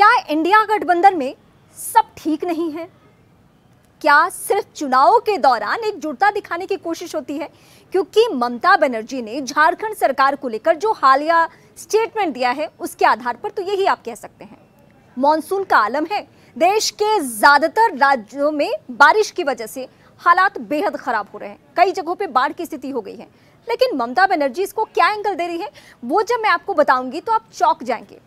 क्या इंडिया गठबंधन में सब ठीक नहीं है? क्या सिर्फ चुनावों के दौरान एकजुटता दिखाने की कोशिश होती है? क्योंकि ममता बनर्जी ने झारखंड सरकार को लेकर जो हालिया स्टेटमेंट दिया है उसके आधार पर तो यही आप कह सकते हैं। मॉनसून का आलम है, देश के ज्यादातर राज्यों में बारिश की वजह से हालात बेहद खराब हो रहे हैं, कई जगहों पे बाढ़ की स्थिति हो गई है। लेकिन ममता बनर्जी इसको क्या एंगल दे रही है वो जब मैं आपको बताऊंगी तो आप चौंक जाएंगे।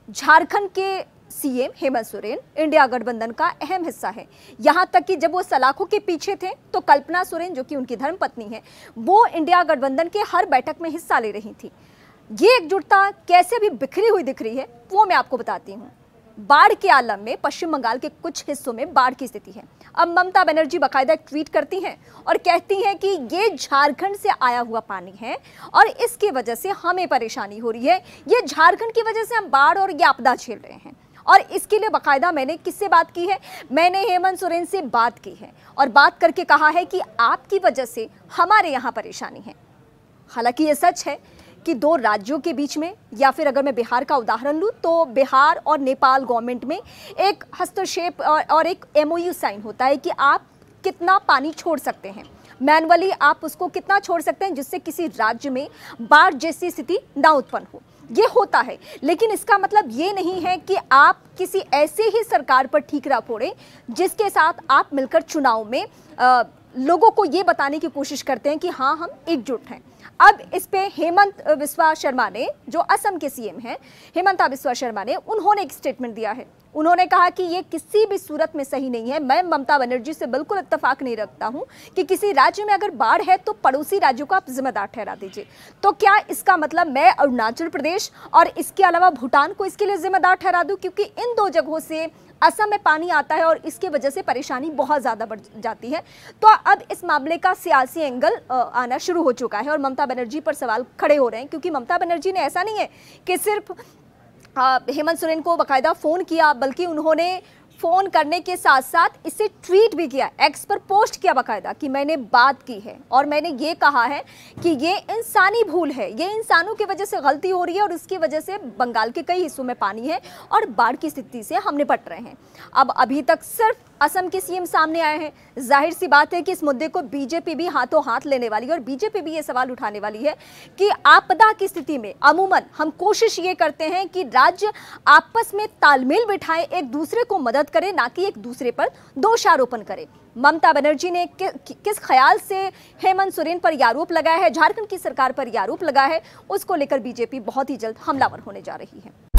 झारखंड के सीएम हेमंत सोरेन इंडिया गठबंधन का अहम हिस्सा है। यहां तक कि जब वो सलाखों के पीछे थे तो कल्पना सोरेन, जो कि उनकी धर्मपत्नी है, वो इंडिया गठबंधन के हर बैठक में हिस्सा ले रही थी। ये एकजुटता कैसे भी बिखरी हुई दिख रही है वो मैं आपको बताती हूँ। बाढ़ के आलम में पश्चिम बंगाल के कुछ हिस्सों में बाढ़ की स्थिति है। अब ममता बनर्जी बाकायदा एक ट्वीट करती हैं और कहती हैं कि ये झारखंड से आया हुआ पानी है और इसकी वजह से हमें परेशानी हो रही है। ये झारखंड की वजह से हम बाढ़ और ये आपदा झेल रहे हैं और इसके लिए बाकायदा मैंने किससे बात की है? मैंने हेमंत सोरेन से बात की है और बात करके कहा है कि आपकी वजह से हमारे यहाँ परेशानी है। हालांकि ये सच है कि दो राज्यों के बीच में, या फिर अगर मैं बिहार का उदाहरण लूँ तो बिहार और नेपाल गवर्नमेंट में एक हस्तक्षेप और एक एमओयू साइन होता है कि आप कितना पानी छोड़ सकते हैं, मैनुअली आप उसको कितना छोड़ सकते हैं जिससे किसी राज्य में बाढ़ जैसी स्थिति ना उत्पन्न हो। ये होता है, लेकिन इसका मतलब ये नहीं है कि आप किसी ऐसे ही सरकार पर ठीकरा फोड़ें जिसके साथ आप मिलकर चुनाव में लोगों को ये बताने की कोशिश करते हैं कि हाँ हम एकजुट हैं। अब इस पे हेमंत बिस्वा शर्मा ने, जो असम के सीएम हैं, हेमंता बिस्वा शर्मा ने, उन्होंने एक स्टेटमेंट दिया है। उन्होंने कहा कि ये किसी भी सूरत में सही नहीं है। मैं ममता बनर्जी से बिल्कुल इत्तेफाक नहीं रखता हूं कि किसी राज्य में अगर बाढ़ है तो पड़ोसी राज्यों को आप जिम्मेदार ठहरा दीजिए। तो क्या इसका मतलब मैं अरुणाचल प्रदेश और इसके अलावा भूटान को इसके लिए जिम्मेदार ठहरा दूं? क्योंकि इन दो जगहों से असम में पानी आता है और इसकी वजह से परेशानी बहुत ज़्यादा बढ़ जाती है। तो अब इस मामले का सियासी एंगल आना शुरू हो चुका है और ममता बनर्जी पर सवाल खड़े हो रहे हैं, क्योंकि ममता बनर्जी ने ऐसा नहीं है कि सिर्फ हेमंत सोरेन को बाकायदा फ़ोन किया, बल्कि उन्होंने फ़ोन करने के साथ साथ इसे ट्वीट भी किया, एक्स पर पोस्ट किया बाकायदा कि मैंने बात की है और मैंने ये कहा है कि ये इंसानी भूल है, ये इंसानों की वजह से गलती हो रही है और उसकी वजह से बंगाल के कई हिस्सों में पानी है और बाढ़ की स्थिति से हम निपट रहे हैं। अब अभी तक सिर्फ असम के सीएम सामने आए हैं। जाहिर सी बात है कि इस मुद्दे को बीजेपी भी हाथों हाथ लेने वाली है और बीजेपी भी ये सवाल उठाने वाली है कि आपदा की स्थिति में अमूमन हम कोशिश ये करते हैं कि राज्य आपस में तालमेल बिठाएं, एक दूसरे को मदद करें, ना कि एक दूसरे पर दोषारोपण करें। ममता बनर्जी ने किस ख्याल से हेमंत सोरेन पर यह आरोप लगाया है, झारखंड की सरकार पर यह आरोप लगा है, उसको लेकर बीजेपी बहुत ही जल्द हमलावर होने जा रही है।